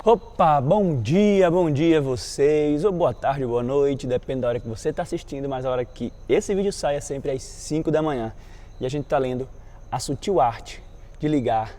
Opa, bom dia a vocês, ou boa tarde, boa noite, depende da hora que você está assistindo, mas a hora que esse vídeo sai é sempre às 5 da manhã. E a gente está lendo A Sutil Arte de Ligar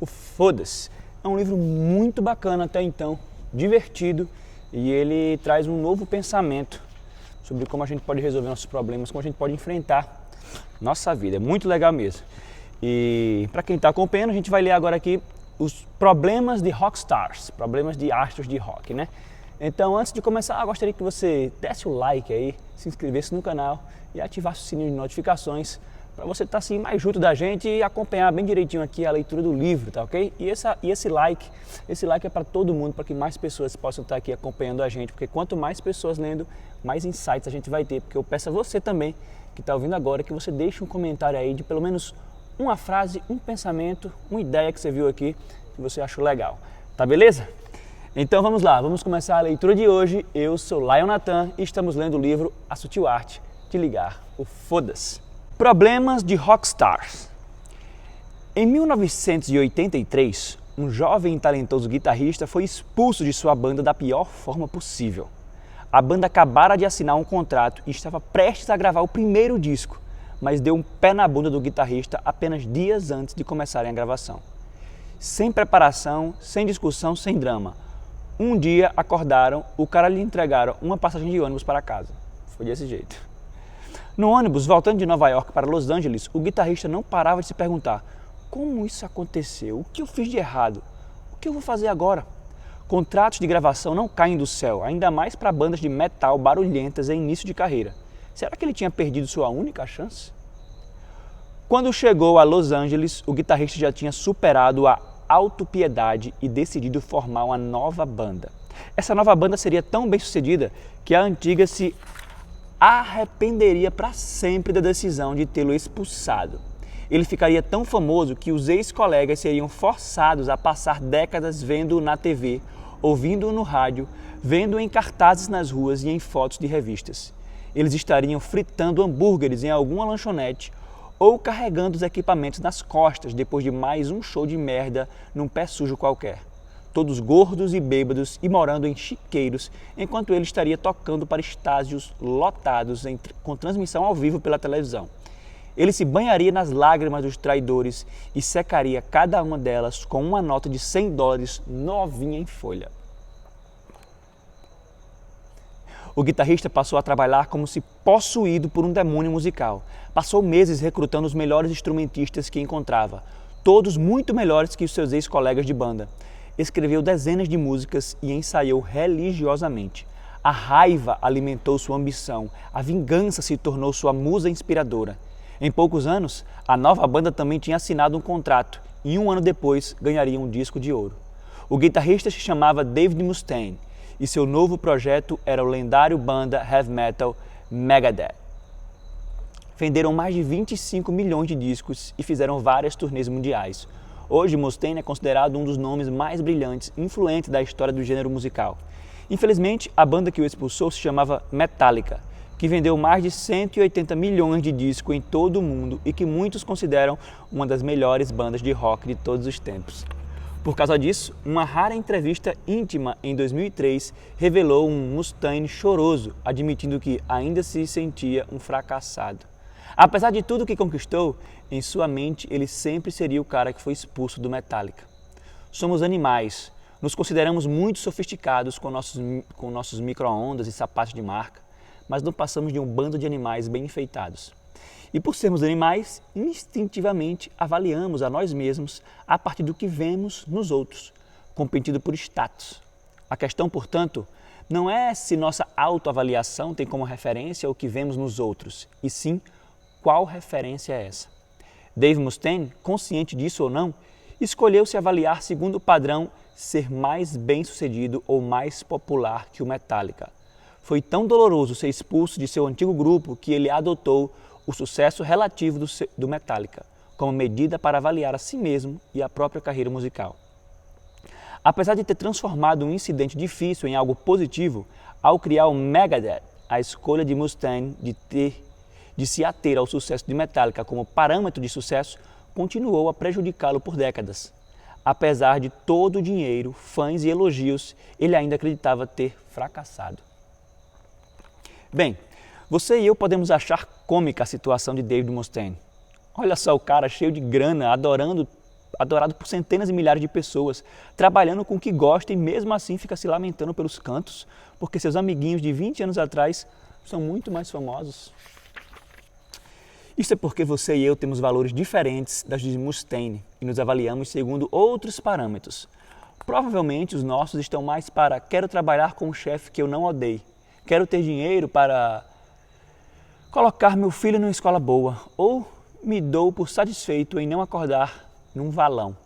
o Foda-se. É um livro muito bacana até então, divertido, e ele traz um novo pensamento sobre como a gente pode resolver nossos problemas, como a gente pode enfrentar nossa vida. É muito legal mesmo. E para quem está acompanhando, a gente vai ler agora aqui os problemas de rockstars, problemas de astros de rock, né? Então, antes de começar, eu gostaria que você desse o like aí, se inscrevesse no canal e ativasse o sininho de notificações para você estar assim mais junto da gente e acompanhar bem direitinho aqui a leitura do livro, tá ok? E esse like é para todo mundo, para que mais pessoas possam estar aqui acompanhando a gente, porque quanto mais pessoas lendo, mais insights a gente vai ter, porque eu peço a você também, que está ouvindo agora, que você deixe um comentário aí de pelo menos uma frase, um pensamento, uma ideia que você viu aqui que você achou legal. Tá beleza? Então vamos lá, vamos começar a leitura de hoje. Eu sou Lion Nathan e estamos lendo o livro A Sutil Arte de Ligar o Foda-se. Problemas de rockstars. Em 1983, um jovem e talentoso guitarrista foi expulso de sua banda da pior forma possível. A banda acabara de assinar um contrato e estava prestes a gravar o primeiro disco, mas deu um pé na bunda do guitarrista apenas dias antes de começarem a gravação. Sem preparação, sem discussão, sem drama. Um dia acordaram, o cara lhe entregaram uma passagem de ônibus para casa. Foi desse jeito. No ônibus, voltando de Nova York para Los Angeles, o guitarrista não parava de se perguntar: como isso aconteceu? O que eu fiz de errado? O que eu vou fazer agora? Contratos de gravação não caem do céu, ainda mais para bandas de metal barulhentas em início de carreira. Será que ele tinha perdido sua única chance? Quando chegou a Los Angeles, o guitarrista já tinha superado a autopiedade e decidido formar uma nova banda. Essa nova banda seria tão bem sucedida que a antiga se arrependeria para sempre da decisão de tê-lo expulsado. Ele ficaria tão famoso que os ex-colegas seriam forçados a passar décadas vendo-o na TV, ouvindo-o no rádio, vendo-o em cartazes nas ruas e em fotos de revistas. Eles estariam fritando hambúrgueres em alguma lanchonete ou carregando os equipamentos nas costas depois de mais um show de merda num pé sujo qualquer. Todos gordos e bêbados e morando em chiqueiros, enquanto ele estaria tocando para estádios lotados com transmissão ao vivo pela televisão. Ele se banharia nas lágrimas dos traidores e secaria cada uma delas com uma nota de $100 novinha em folha. O guitarrista passou a trabalhar como se possuído por um demônio musical. Passou meses recrutando os melhores instrumentistas que encontrava, todos muito melhores que os seus ex-colegas de banda. Escreveu dezenas de músicas e ensaiou religiosamente. A raiva alimentou sua ambição, a vingança se tornou sua musa inspiradora. Em poucos anos, a nova banda também tinha assinado um contrato e um ano depois ganharia um disco de ouro. O guitarrista se chamava Dave Mustaine e seu novo projeto era o lendário banda heavy metal Megadeth. Venderam mais de 25 milhões de discos e fizeram várias turnês mundiais. Hoje, Mustaine é considerado um dos nomes mais brilhantes e influentes da história do gênero musical. Infelizmente, a banda que o expulsou se chamava Metallica, que vendeu mais de 180 milhões de discos em todo o mundo e que muitos consideram uma das melhores bandas de rock de todos os tempos. Por causa disso, uma rara entrevista íntima em 2003 revelou um Mustaine choroso, admitindo que ainda se sentia um fracassado. Apesar de tudo que conquistou, em sua mente ele sempre seria o cara que foi expulso do Metallica. Somos animais, nos consideramos muito sofisticados com nossos micro-ondas e sapatos de marca, mas não passamos de um bando de animais bem enfeitados. E por sermos animais, instintivamente avaliamos a nós mesmos a partir do que vemos nos outros, competindo por status. A questão, portanto, não é se nossa autoavaliação tem como referência o que vemos nos outros, e sim qual referência é essa. Dave Mustaine, consciente disso ou não, escolheu se avaliar segundo o padrão ser mais bem-sucedido ou mais popular que o Metallica. Foi tão doloroso ser expulso de seu antigo grupo que ele adotou o sucesso relativo do Metallica como medida para avaliar a si mesmo e a própria carreira musical. Apesar de ter transformado um incidente difícil em algo positivo, ao criar o Megadeth, a escolha de Mustaine de se ater ao sucesso de Metallica como parâmetro de sucesso continuou a prejudicá-lo por décadas. Apesar de todo o dinheiro, fãs e elogios, ele ainda acreditava ter fracassado. Bem, você e eu podemos achar cômica a situação de David Mustaine. Olha só o cara cheio de grana, adorado por centenas e milhares de pessoas, trabalhando com o que gosta e mesmo assim fica se lamentando pelos cantos, porque seus amiguinhos de 20 anos atrás são muito mais famosos. Isso é porque você e eu temos valores diferentes das de Mustaine e nos avaliamos segundo outros parâmetros. Provavelmente os nossos estão mais para quero trabalhar com um chefe que eu não odeio, quero ter dinheiro para colocar meu filho numa escola boa ou me dou por satisfeito em não acordar num valão.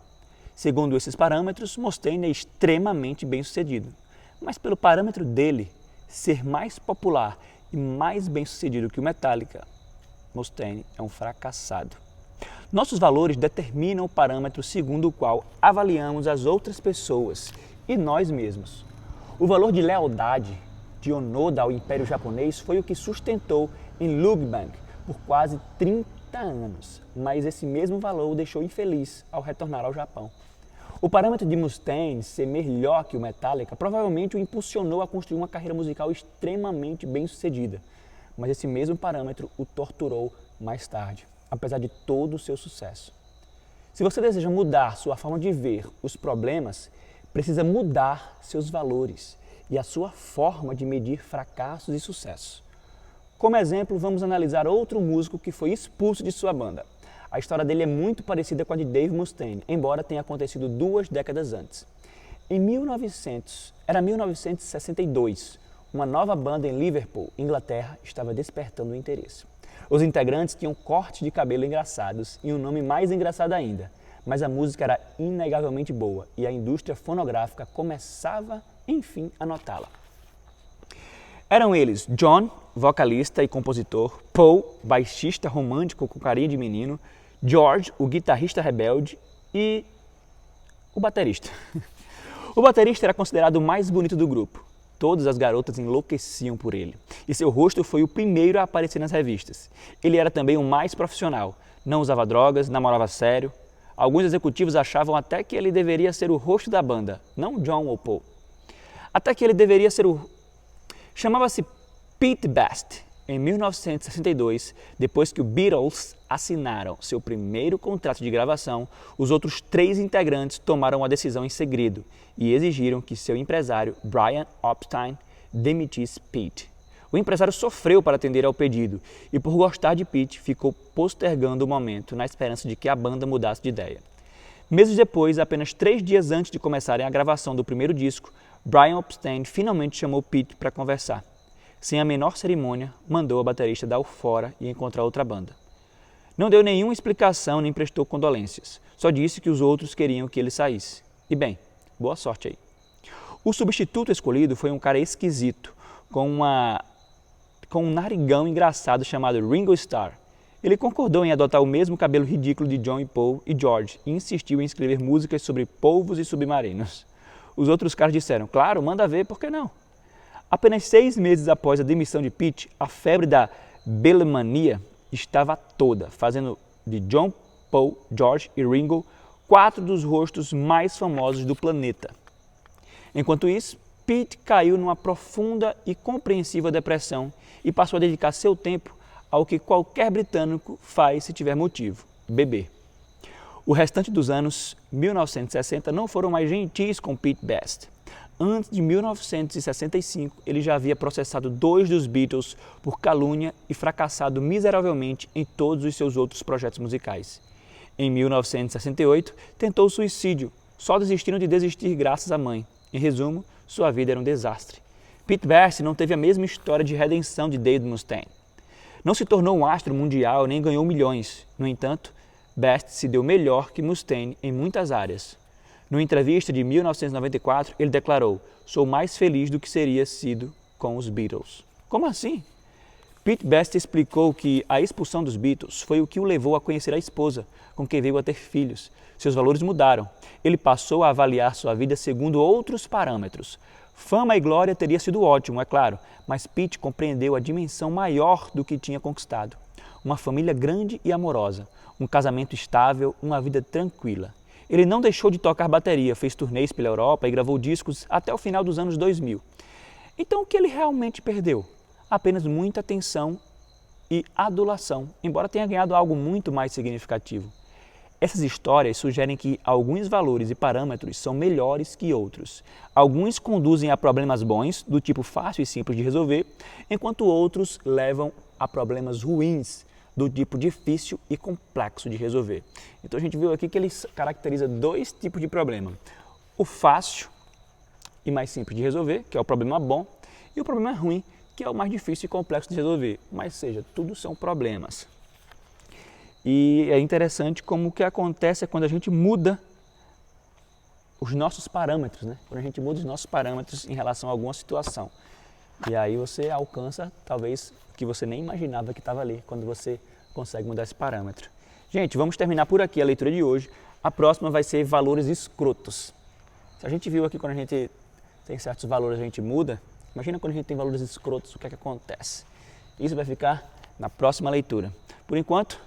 Segundo esses parâmetros, Mustaine é extremamente bem-sucedido. Mas pelo parâmetro dele, ser mais popular e mais bem-sucedido que o Metallica, Mustaine é um fracassado. Nossos valores determinam o parâmetro segundo o qual avaliamos as outras pessoas e nós mesmos. O valor de lealdade de Onoda ao Império Japonês foi o que sustentou em Lugbank por quase 30 anos, mas esse mesmo valor o deixou infeliz ao retornar ao Japão. O parâmetro de Mustaine ser melhor que o Metallica provavelmente o impulsionou a construir uma carreira musical extremamente bem-sucedida, mas esse mesmo parâmetro o torturou mais tarde, apesar de todo o seu sucesso. Se você deseja mudar sua forma de ver os problemas, precisa mudar seus valores e a sua forma de medir fracassos e sucessos. Como exemplo, vamos analisar outro músico que foi expulso de sua banda. A história dele é muito parecida com a de Dave Mustaine, embora tenha acontecido 2 décadas antes. Era 1962, uma nova banda em Liverpool, Inglaterra, estava despertando o interesse. Os integrantes tinham cortes de cabelo engraçados e um nome mais engraçado ainda, mas a música era inegavelmente boa e a indústria fonográfica começava, enfim, a notá-la. Eram eles John, vocalista e compositor, Paul, baixista romântico com carinha de menino, George, o guitarrista rebelde e o baterista. O baterista era considerado o mais bonito do grupo. Todas as garotas enlouqueciam por ele e seu rosto foi o primeiro a aparecer nas revistas. Ele era também o mais profissional, não usava drogas, namorava sério. Alguns executivos achavam até que ele deveria ser o rosto da banda, não John ou Paul. Até que ele deveria ser Chamava-se Pete Best. Em 1962, depois que os Beatles assinaram seu primeiro contrato de gravação, os outros 3 integrantes tomaram a decisão em segredo e exigiram que seu empresário, Brian Epstein, demitisse Pete. O empresário sofreu para atender ao pedido e, por gostar de Pete, ficou postergando o momento na esperança de que a banda mudasse de ideia. Meses depois, apenas 3 dias antes de começarem a gravação do primeiro disco, Brian Epstein finalmente chamou Pete para conversar. Sem a menor cerimônia, mandou a baterista dar o fora e encontrar outra banda. Não deu nenhuma explicação nem prestou condolências, só disse que os outros queriam que ele saísse. E bem, boa sorte aí. O substituto escolhido foi um cara esquisito, com um narigão engraçado chamado Ringo Starr. Ele concordou em adotar o mesmo cabelo ridículo de John e Paul e George e insistiu em escrever músicas sobre polvos e submarinos. Os outros caras disseram, claro, manda ver, por que não? Apenas 6 meses após a demissão de Pete, a febre da Beatlemania estava toda, fazendo de John, Paul, George e Ringo 4 dos rostos mais famosos do planeta. Enquanto isso, Pete caiu numa profunda e compreensiva depressão e passou a dedicar seu tempo ao que qualquer britânico faz se tiver motivo, beber. O restante dos anos 1960 não foram mais gentis com Pete Best. Antes de 1965, ele já havia processado 2 dos Beatles por calúnia e fracassado miseravelmente em todos os seus outros projetos musicais. Em 1968, tentou suicídio, só desistindo de desistir graças à mãe. Em resumo, sua vida era um desastre. Pete Best não teve a mesma história de redenção de Dave Mustaine. Não se tornou um astro mundial nem ganhou milhões. No entanto, Best se deu melhor que Mustaine em muitas áreas. Numa entrevista de 1994, ele declarou: "Sou mais feliz do que seria sido com os Beatles." Como assim? Pete Best explicou que a expulsão dos Beatles foi o que o levou a conhecer a esposa, com quem veio a ter filhos. Seus valores mudaram. Ele passou a avaliar sua vida segundo outros parâmetros. Fama e glória teria sido ótimo, é claro, mas Pete compreendeu a dimensão maior do que tinha conquistado. Uma família grande e amorosa, um casamento estável, uma vida tranquila. Ele não deixou de tocar bateria, fez turnês pela Europa e gravou discos até o final dos anos 2000. Então o que ele realmente perdeu? Apenas muita atenção e adulação, embora tenha ganhado algo muito mais significativo. Essas histórias sugerem que alguns valores e parâmetros são melhores que outros. Alguns conduzem a problemas bons, do tipo fácil e simples de resolver, enquanto outros levam a problemas ruins, do tipo difícil e complexo de resolver. Então a gente viu aqui que ele caracteriza dois tipos de problema. O fácil e mais simples de resolver, que é o problema bom, e o problema ruim, que é o mais difícil e complexo de resolver. Mas seja, tudo são problemas. E é interessante como o que acontece é quando a gente muda os nossos parâmetros, né? Quando a gente muda os nossos parâmetros em relação a alguma situação. E aí você alcança, talvez, o que você nem imaginava que estava ali, quando você consegue mudar esse parâmetro. Gente, vamos terminar por aqui a leitura de hoje. A próxima vai ser valores escrotos. Se a gente viu aqui quando a gente tem certos valores, a gente muda. Imagina quando a gente tem valores escrotos, o que é que acontece? Isso vai ficar na próxima leitura. Por enquanto,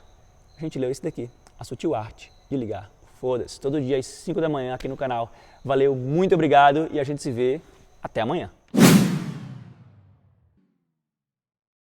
a gente leu esse daqui, A Sutil Arte de Ligar. Foda-se, todo dia às 5 da manhã aqui no canal. Valeu, muito obrigado e a gente se vê até amanhã.